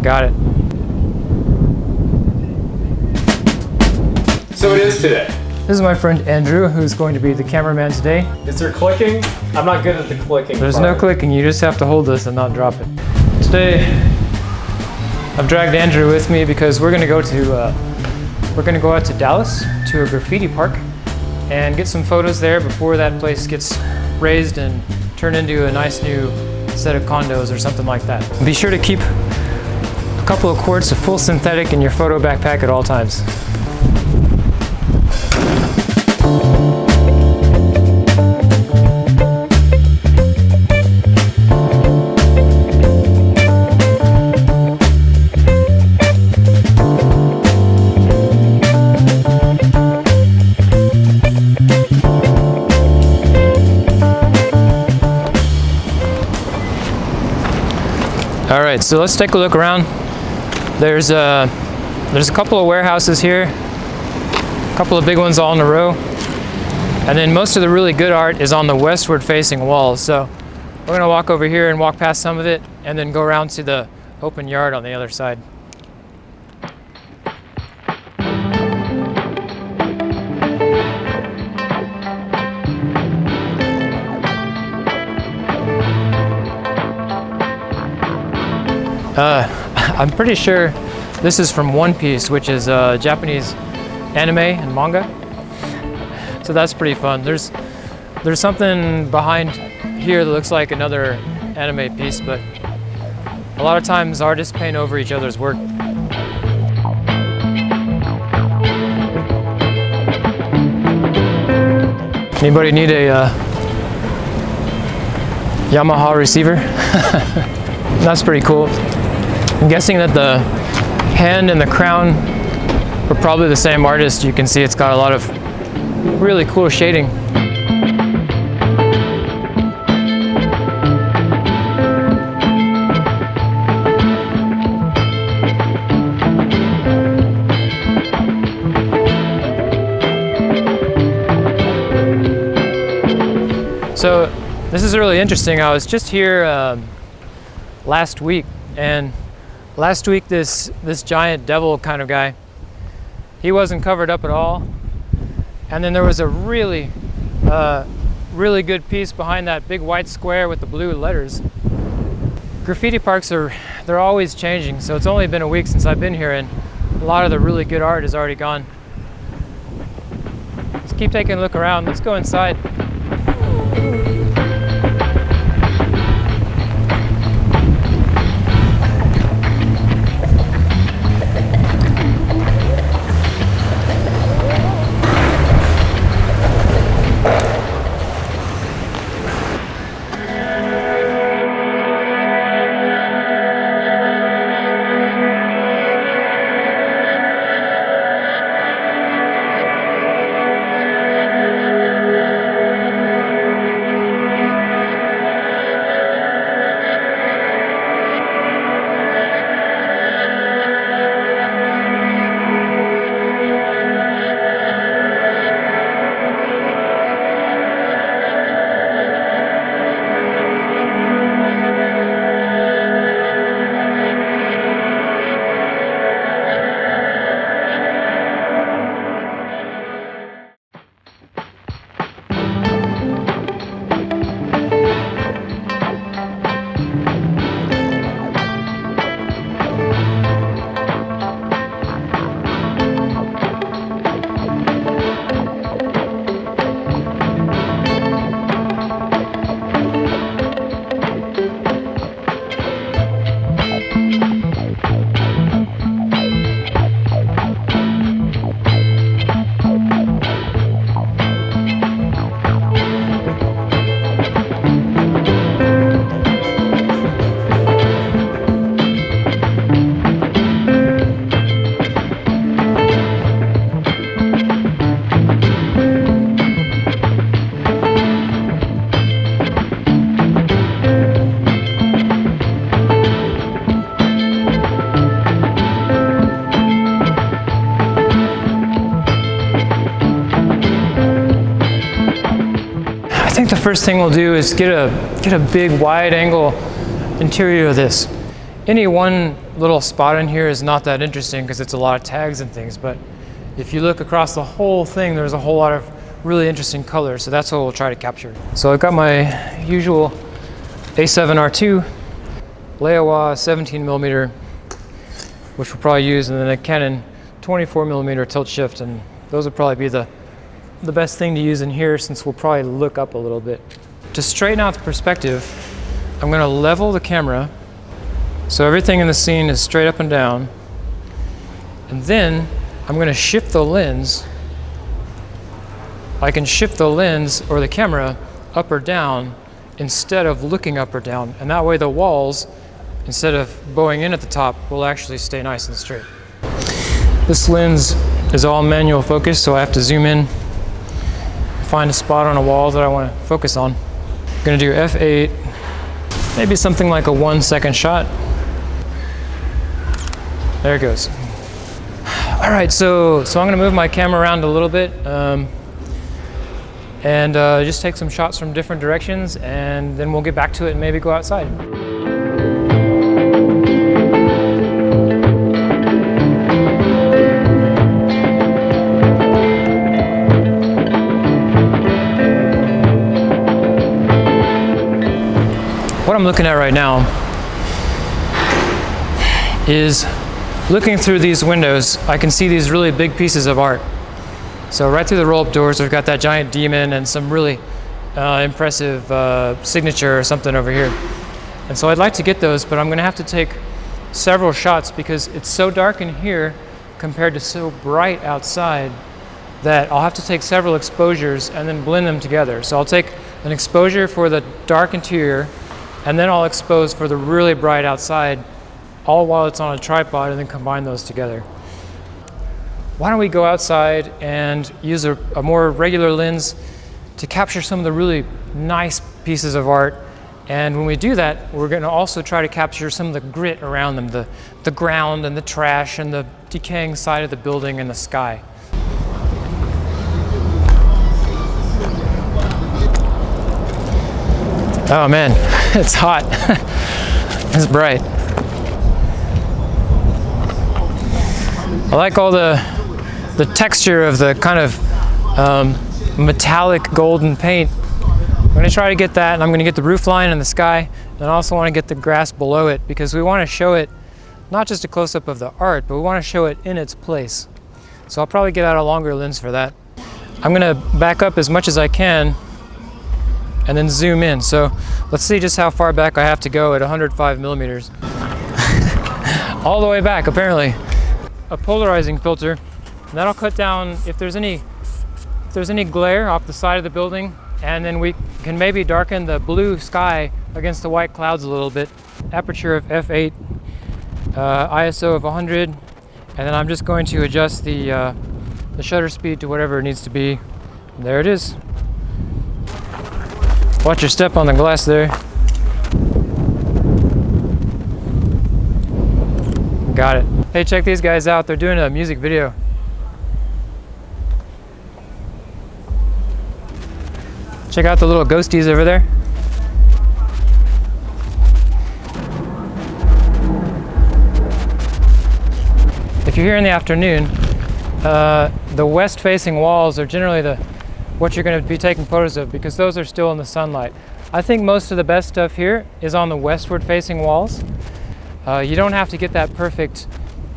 got it. So it is today. This is my friend Andrew, who's going to be the cameraman today. Is there clicking? I'm not good at the clicking. There's no clicking, you just have to hold this and not drop it. Today, I've dragged Andrew with me because we're gonna go out to Dallas to a graffiti park and get some photos there before that place gets raised and turned into a nice new set of condos or something like that. Be sure to keep a couple of quarts of full synthetic in your photo backpack at all times. All right, so let's take a look around. There's a couple of warehouses here, a couple of big ones all in a row, and then most of the really good art is on the westward facing walls. So we're gonna walk over here and walk past some of it and then go around to the open yard on the other side. I'm pretty sure this is from One Piece, which is Japanese anime and manga. So that's pretty fun. There's something behind here that looks like another anime piece, but a lot of times artists paint over each other's work. Anybody need a Yamaha receiver? That's pretty cool. I'm guessing that the hand and the crown are probably the same artist. You can see it's got a lot of really cool shading. So this is really interesting. I was just here last week, and last week this giant devil kind of guy, he wasn't covered up at all, and then there was a really good piece behind that big white square with the blue letters. Graffiti parks they're always changing, so it's only been a week since I've been here, and a lot of the really good art is already gone. Let's keep taking a look around. Let's go inside. I think the first thing we'll do is get a big wide angle interior of this. Any one little spot in here is not that interesting because it's a lot of tags and things, but if you look across the whole thing, there's a whole lot of really interesting colors, so that's what we'll try to capture. So I've got my usual A7R2, Leiwa 17mm, which we'll probably use, and then a Canon 24mm tilt shift, and those would probably be the best thing to use in here since we'll probably look up a little bit. To straighten out the perspective, I'm going to level the camera so everything in the scene is straight up and down, and then I'm going to shift the lens. I can shift the lens or the camera up or down instead of looking up or down, and that way the walls, instead of bowing in at the top, will actually stay nice and straight. This lens is all manual focus, so I have to zoom in, find a spot on a wall that I want to focus on. I'm going to do f8, maybe something like a 1 second shot. There it goes. All right, so I'm going to move my camera around a little bit and just take some shots from different directions, and then we'll get back to it and maybe go outside. What I'm looking at right now is, looking through these windows, I can see these really big pieces of art. So right through the roll-up doors, we've got that giant demon and some really impressive signature or something over here. And so I'd like to get those, but I'm gonna have to take several shots because it's so dark in here compared to so bright outside that I'll have to take several exposures and then blend them together. So I'll take an exposure for the dark interior, and then I'll expose for the really bright outside, all while it's on a tripod, and then combine those together. Why don't we go outside and use a more regular lens to capture some of the really nice pieces of art. And when we do that, we're going to also try to capture some of the grit around them, the ground and the trash and the decaying side of the building and the sky. Oh man, it's hot. It's bright. I like all the texture of the kind of metallic golden paint. I'm going to try to get that, and I'm going to get the roof line and the sky, and I also want to get the grass below it because we want to show it not just a close-up of the art, but we want to show it in its place. So I'll probably get out a longer lens for that. I'm going to back up as much as I can and then zoom in. So let's see just how far back I have to go at 105mm. All the way back, apparently. A polarizing filter, and that'll cut down if there's any glare off the side of the building, and then we can maybe darken the blue sky against the white clouds a little bit. Aperture of f8, ISO of 100, and then I'm just going to adjust the shutter speed to whatever it needs to be. And there it is. Watch your step on the glass there. Got it. Hey, check these guys out. They're doing a music video. Check out the little ghosties over there. If you're here in the afternoon, the west-facing walls are generally what you're going to be taking photos of because those are still in the sunlight. I think most of the best stuff here is on the westward-facing walls. You don't have to get that perfect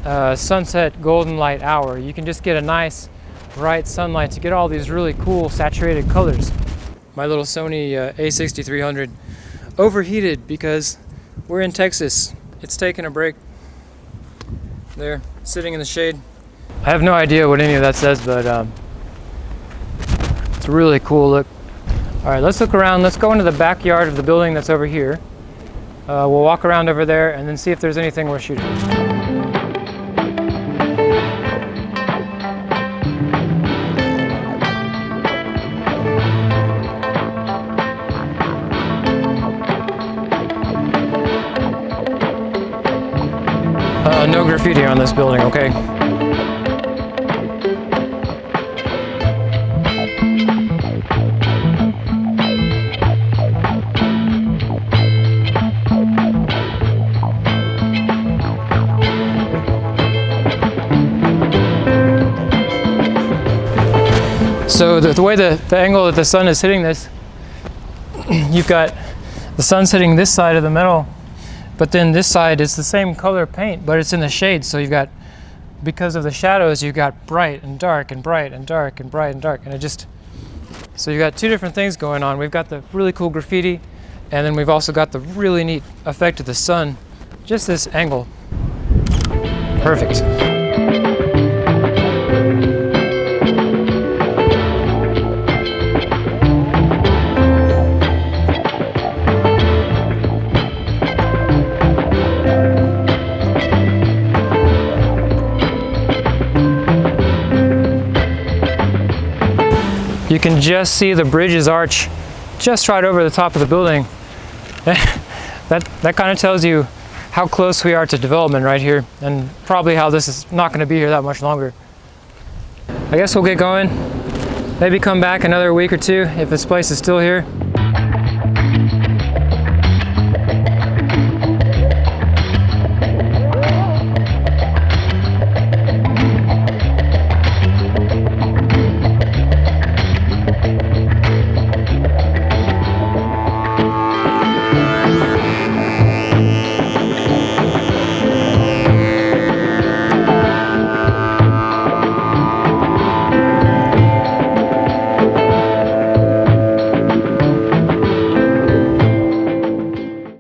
sunset golden light hour. You can just get a nice bright sunlight to get all these really cool saturated colors. My little Sony a6300 overheated because we're in Texas. It's taking a break. There, sitting in the shade. I have no idea what any of that says, but it's a really cool look. All right, let's look around. Let's go into the backyard of the building that's over here. We'll walk around over there and then see if there's anything worth shooting. No graffiti on this building, okay? So the way the angle that the sun is hitting this, you've got the sun's hitting this side of the metal, but then this side is the same color paint, but it's in the shade. So you've got, because of the shadows, you've got bright and dark and bright and dark and bright and dark. And it just, so you've got two different things going on. We've got the really cool graffiti, and then we've also got the really neat effect of the sun. Just this angle. Perfect. You can just see the bridge's arch just right over the top of the building. That kind of tells you how close we are to development right here, and probably how this is not going to be here that much longer. I guess we'll get going. Maybe come back another week or two if this place is still here.